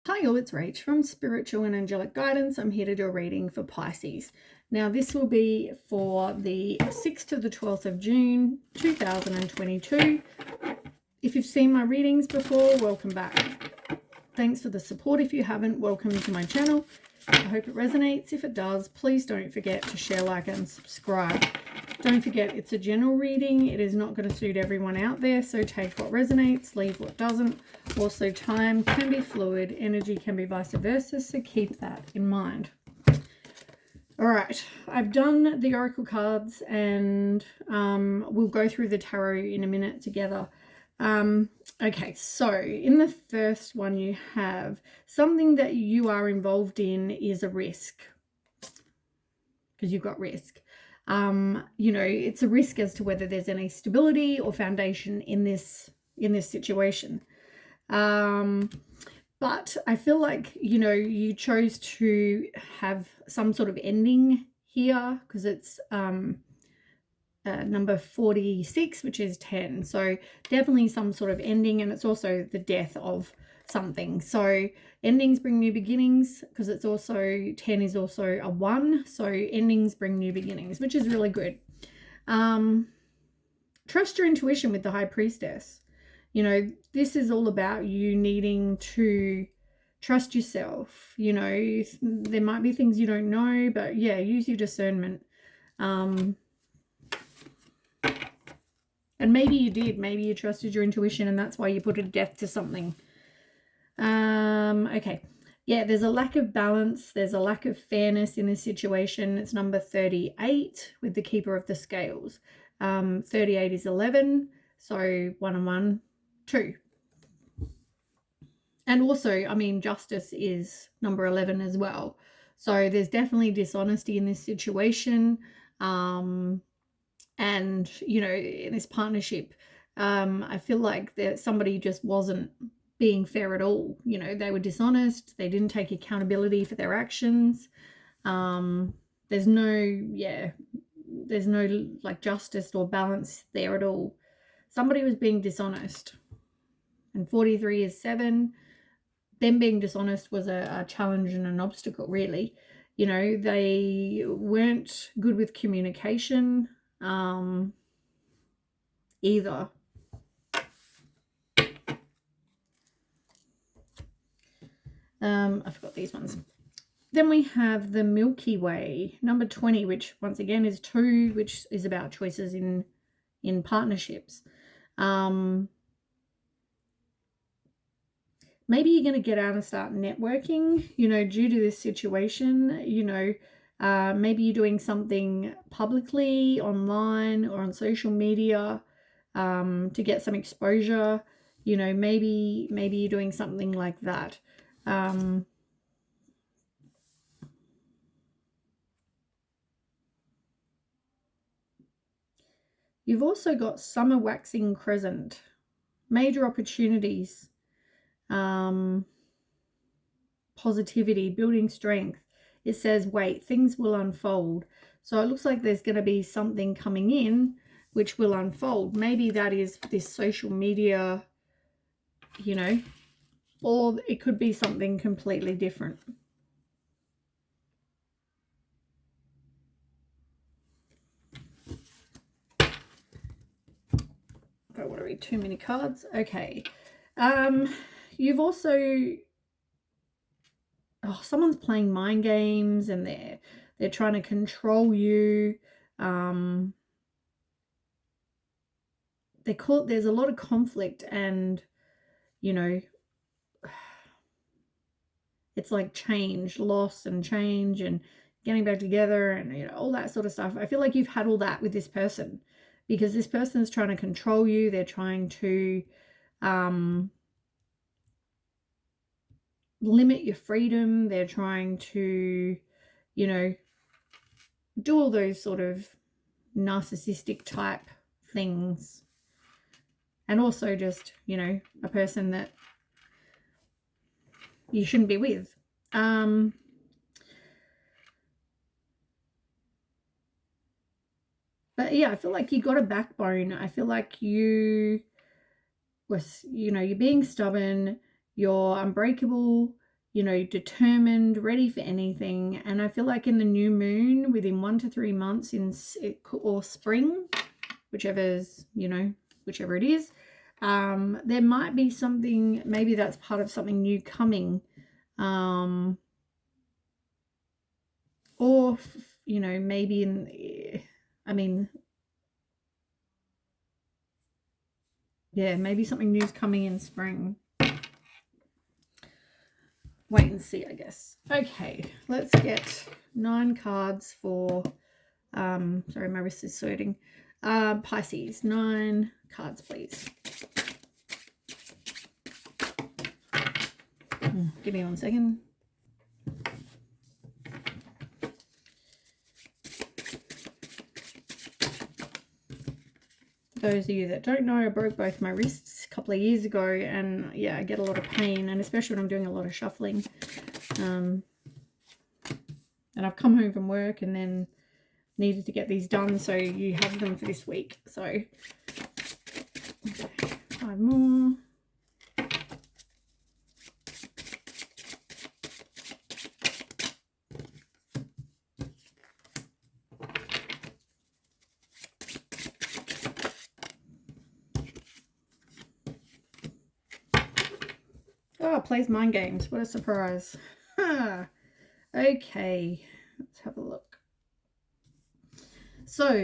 Hi all, it's Rach from Spiritual and Angelic Guidance. I'm here to do a reading for Pisces. Now this will be for the 6th to the 12th of June 2022. If you've seen my readings before, welcome back. Thanks for the support. If you haven't, welcome to my channel. I hope it resonates. If it does, please don't forget to share, like, and subscribe. Don't forget, it's a general reading. It is not going to suit everyone out there, so take what resonates, leave what doesn't. Also, time can be fluid, energy can be vice versa, so keep that in mind. All right, I've done the oracle cards, and we'll go through the tarot in a minute together. Okay, so in the first one you have something that you are involved in is a risk, because you've got risk. You know, it's a risk as to whether there's any stability or foundation in this situation. But I feel like, you know, you chose to have some sort of ending here because it's number 46, which is 10. So definitely some sort of ending, and it's also the death of something. So endings bring new beginnings, because it's also 10 is also a 1. So endings bring new beginnings, which is really good. Trust your intuition with the High Priestess. You know, this is all about you needing to trust yourself. You know, there might be things you don't know, but yeah, use your discernment. And maybe you did. Maybe you trusted your intuition and that's why you put a death to something. Okay. Yeah, there's a lack of balance. There's a lack of fairness in this situation. It's number 38 with the Keeper of the Scales. 38 is 11. So 1 and 1, 2. And also, I mean, justice is number 11 as well. So there's definitely dishonesty in this situation. And, you know, in this partnership, I feel like that somebody just wasn't being fair at all. You know, they were dishonest. They didn't take accountability for their actions. There's no like justice or balance there at all. Somebody was being dishonest. And 43 is 7. Them being dishonest was a challenge and an obstacle, really. You know, they weren't good with communication either. I forgot these ones. Then we have the Milky Way, number 20, which once again is 2, which is about choices in partnerships. Maybe you're going to get out and start networking, you know, due to this situation. You know, maybe you're doing something publicly, online, or on social media to get some exposure. You know, maybe you're doing something like that. You've also got summer waxing crescent, major opportunities, positivity, building strength. It says, wait, things will unfold. So it looks like there's going to be something coming in which will unfold. Maybe that is this social media, you know, or it could be something completely different. I don't want to read too many cards. Okay. You've also, someone's playing mind games and they're trying to control you. There's a lot of conflict, and you know, it's like change, loss and change and getting back together and, you know, all that sort of stuff. I feel like you've had all that with this person, because this person is trying to control you. They're trying to limit your freedom. They're trying to, you know, do all those sort of narcissistic type things. And also just, you know, a person that you shouldn't be with. But yeah, I feel like you got a backbone. I feel like you was, you know, you're being stubborn, you're unbreakable, you know, determined, ready for anything. And I feel like in the new moon, within 1 to 3 months or spring, whichever it is, there might be something, maybe that's part of something new coming. Or, you know, maybe maybe something new's coming in spring. Wait and see, I guess. Okay, let's get 9 cards for, sorry, my wrist is sweating. Pisces, 9 cards, please. Give me 1 second. Those of you that don't know, I broke both my wrists a couple of years ago, and yeah, I get a lot of pain, and especially when I'm doing a lot of shuffling. And I've come home from work and then needed to get these done, so you have them for this week. So okay, 5 more. Oh, plays mind games. What a surprise. Okay, let's have a look. So,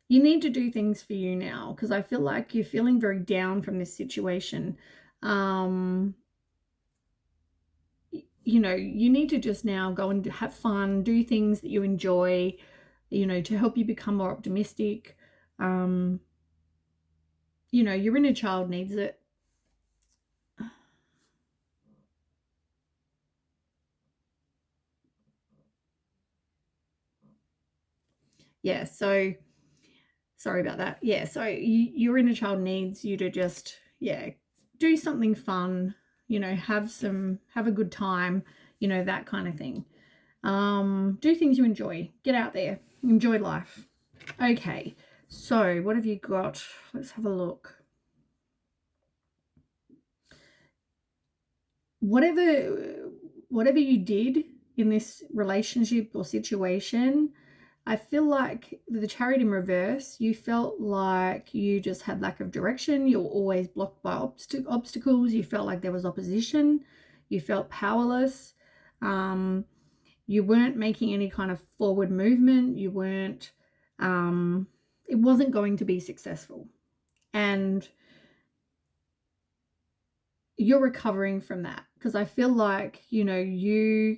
you need to do things for you now, because I feel like you're feeling very down from this situation. You know, you need to just now go and have fun, do things that you enjoy, you know, to help you become more optimistic. You know, your inner child needs it. Yeah, so sorry about that. Yeah, so your inner child needs you to just, do something fun, you know, have a good time, you know, that kind of thing. Do things you enjoy. Get out there. Enjoy life. Okay, so what have you got? Let's have a look. Whatever you did in this relationship or situation, I feel like the Chariot in reverse, you felt like you just had lack of direction. You were always blocked by obstacles. You felt like there was opposition. You felt powerless. You weren't making any kind of forward movement. You weren't, it wasn't going to be successful. And you're recovering from that, because I feel like, you know, you're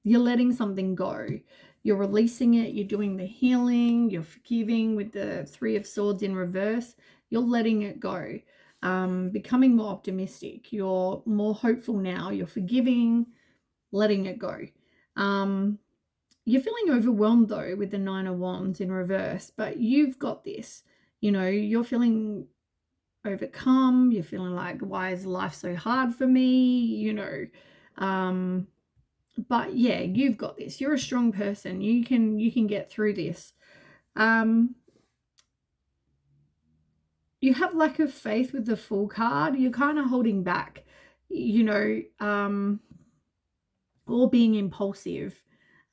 letting something go. You're releasing it. You're doing the healing. You're forgiving with the 3 of Swords in reverse. You're letting it go. Becoming more optimistic. You're more hopeful now. You're forgiving, letting it go. You're feeling overwhelmed though with the 9 of Wands in reverse, but you've got this. You know, you're feeling overcome. You're feeling like, why is life so hard for me? You know, but yeah, you've got this. You're a strong person. You can get through this. You have lack of faith with the Fool card. You're kind of holding back, you know, or being impulsive,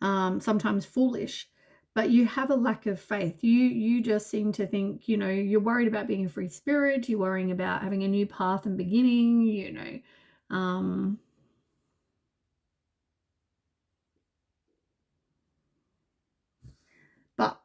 sometimes foolish, but you have a lack of faith. You just seem to think, you know, you're worried about being a free spirit. You're worrying about having a new path and beginning, you know. But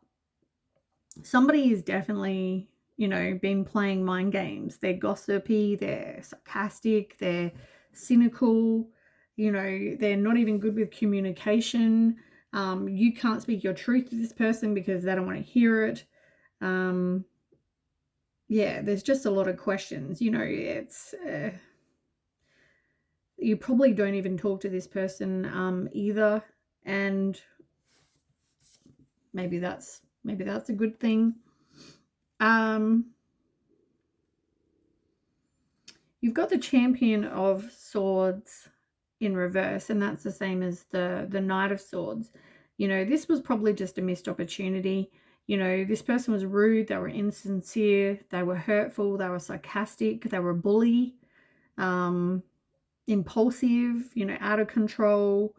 somebody is definitely, you know, been playing mind games. They're gossipy, they're sarcastic, they're cynical, you know, they're not even good with communication. You can't speak your truth to this person because they don't want to hear it. Yeah, there's just a lot of questions. You know, it's you probably don't even talk to this person either, and maybe that's a good thing. You've got the Champion of Swords in reverse, and that's the same as the Knight of Swords. You know, this was probably just a missed opportunity. You know, this person was rude, they were insincere, they were hurtful, they were sarcastic, they were a bully, impulsive, you know, out of control.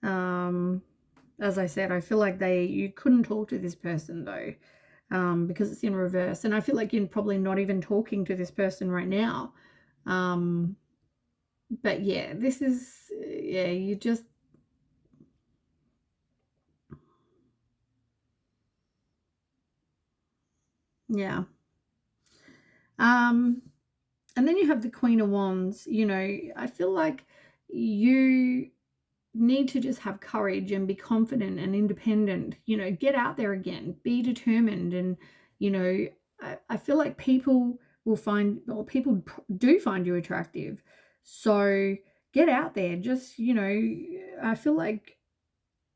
As I said, I feel like you couldn't talk to this person though, because it's in reverse. And I feel like you're probably not even talking to this person right now. But yeah, this is, yeah, you just, yeah. And then you have the Queen of Wands. You know, I feel like you need to just have courage and be confident and independent. You know, get out there again, be determined. And, you know, I feel like people will find, or people do find you attractive. So get out there. Just, you know, I feel like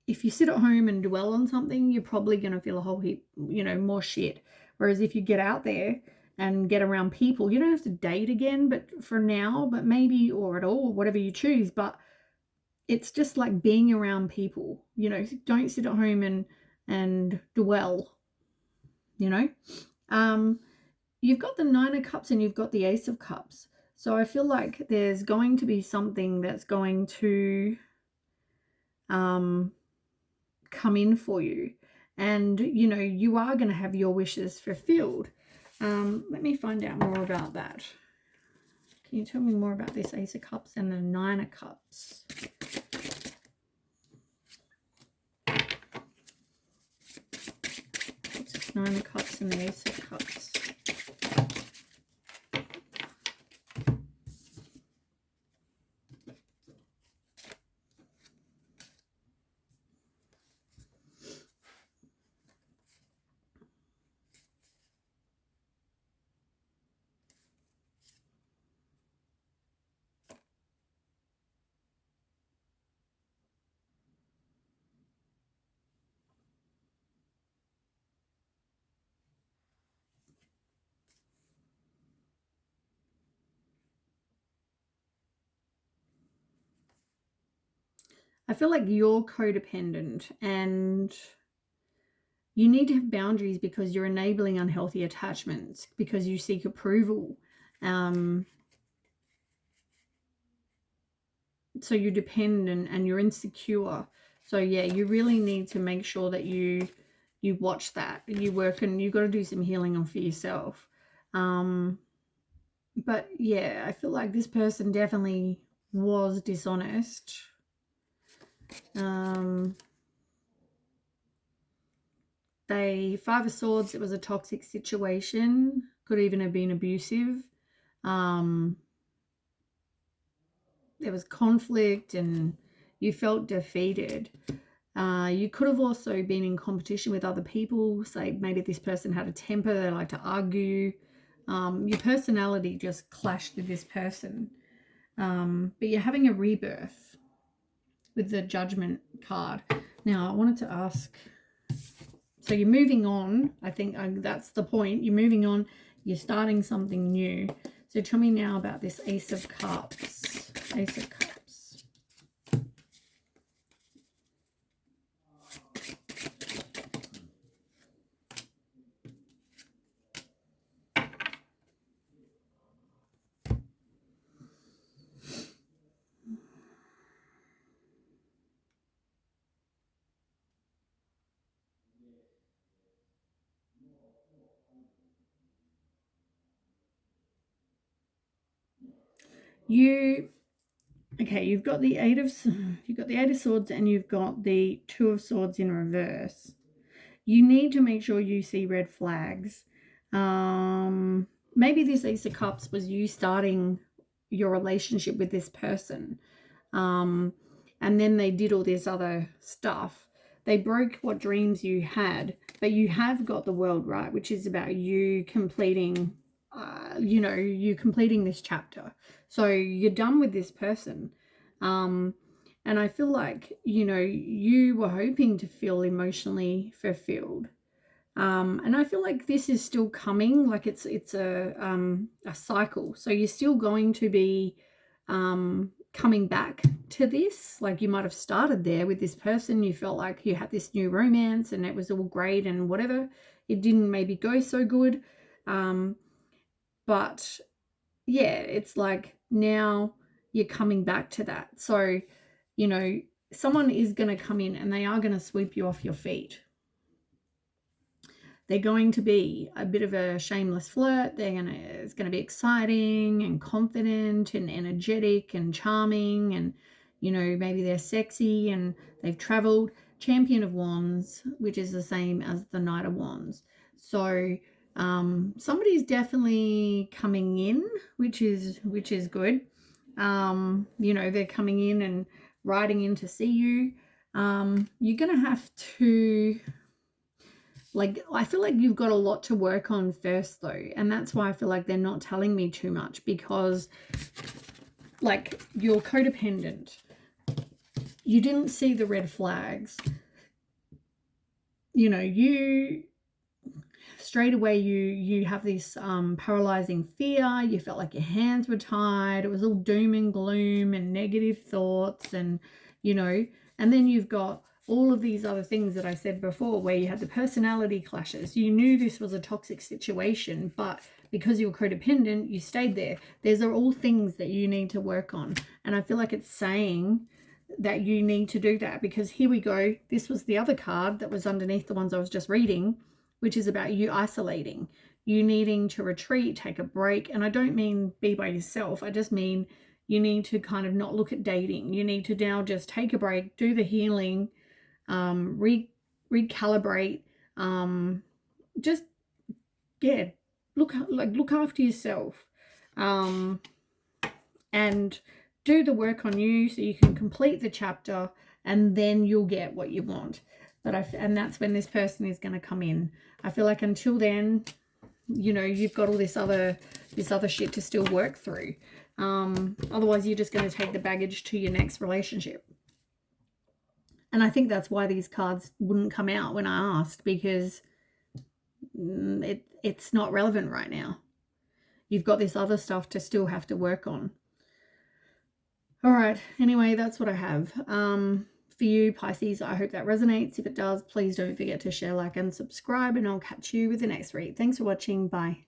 if you sit at home and dwell on something, you're probably going to feel a whole heap, you know, more shit. Whereas if you get out there and get around people, you don't have to date again, but for now, but maybe, or at all, whatever you choose. But it's just like being around people, you know, don't sit at home and dwell, you know. You've got the Nine of Cups and you've got the Ace of Cups. So I feel like there's going to be something that's going to come in for you, and you know, you are going to have your wishes fulfilled. Let me find out more about that. Can you tell me more about this Ace of Cups and the Nine of Cups? What's this Nine of Cups and the Ace of Cups? I feel like you're codependent and you need to have boundaries because you're enabling unhealthy attachments, because you seek approval. So you're dependent and you're insecure. So yeah, you really need to make sure that you watch that, you work, and you've got to do some healing on for yourself. But yeah, I feel like this person definitely was dishonest. Five of Swords, it was a toxic situation, could even have been abusive. There was conflict and you felt defeated. You could have also been in competition with other people. Say maybe this person had a temper, they like to argue. Your personality just clashed with this person. But you're having a rebirth with the Judgment card. Now, I wanted to ask, so you're moving on. I think that's the point. You're moving on. You're starting something new. So tell me now about this Ace of Cups. Ace of Cups. Okay, you've got the Eight of Swords and you've got the Two of Swords in reverse. You need to make sure you see red flags. Maybe this Ace of Cups was you starting your relationship with this person. And then they did all this other stuff. They broke what dreams you had, but you have got the world right, which is about you completing, you completing this chapter. So you're done with this person. And I feel like, you were hoping to feel emotionally fulfilled. And I feel like this is still coming, like it's a cycle. So you're still going to be coming back to this. Like you might have started there with this person. You felt like you had this new romance and it was all great and whatever. It didn't maybe go so good. But yeah, it's like now you're coming back to that. So, you know, someone is going to come in and they are going to sweep you off your feet. They're going to be a bit of a shameless flirt. It's going to be exciting and confident and energetic and charming, and you know, maybe they're sexy and they've traveled. Champion of Wands, which is the same as the Knight of Wands. So somebody's definitely coming in, which is good. You know, they're coming in and riding in to see you. You're gonna have to, like, I feel like you've got a lot to work on first though, and that's why I feel like they're not telling me too much, because like you're codependent. You didn't see the red flags. You know, you straight away you have this paralyzing fear. You felt like your hands were tied. It was all doom and gloom and negative thoughts, and you know, and then you've got all of these other things that I said before, where you had the personality clashes. You knew this was a toxic situation, but because you were codependent, you stayed there. These are all things that you need to work on, and I feel like it's saying that you need to do that, because here we go. This was the other card that was underneath the ones I was just reading, which is about you isolating, you needing to retreat, take a break. And I don't mean be by yourself. I just mean you need to kind of not look at dating. You need to now just take a break, do the healing, recalibrate, just, yeah, look after yourself, and do the work on you so you can complete the chapter, and then you'll get what you want. And that's when this person is going to come in. I feel like until then, you know, you've got all this other shit to still work through. Otherwise, you're just going to take the baggage to your next relationship. And I think that's why these cards wouldn't come out when I asked, because it's not relevant right now. You've got this other stuff to still have to work on. All right. Anyway, that's what I have. For you, Pisces, I hope that resonates. If it does, please don't forget to share, like, and subscribe, and I'll catch you with the next read. Thanks for watching. Bye.